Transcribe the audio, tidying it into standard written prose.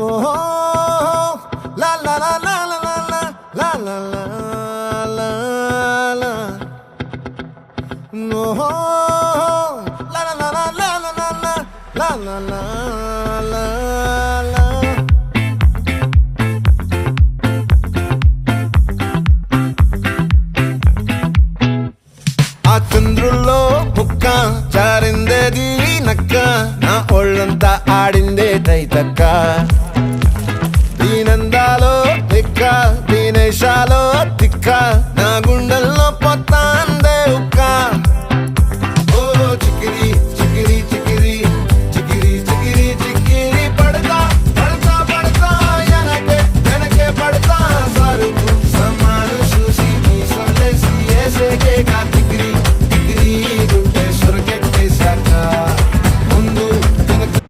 ఓహో లా లా లా లా లా లా లా లా లా లా ఓహో లా లా లా లా లా లా లా లా లా లా లా ఆ చంద్రుల్లో ముక్క జారిందేది నక్క నా ఒళ్ళంతా ఆడిందే తైతక్క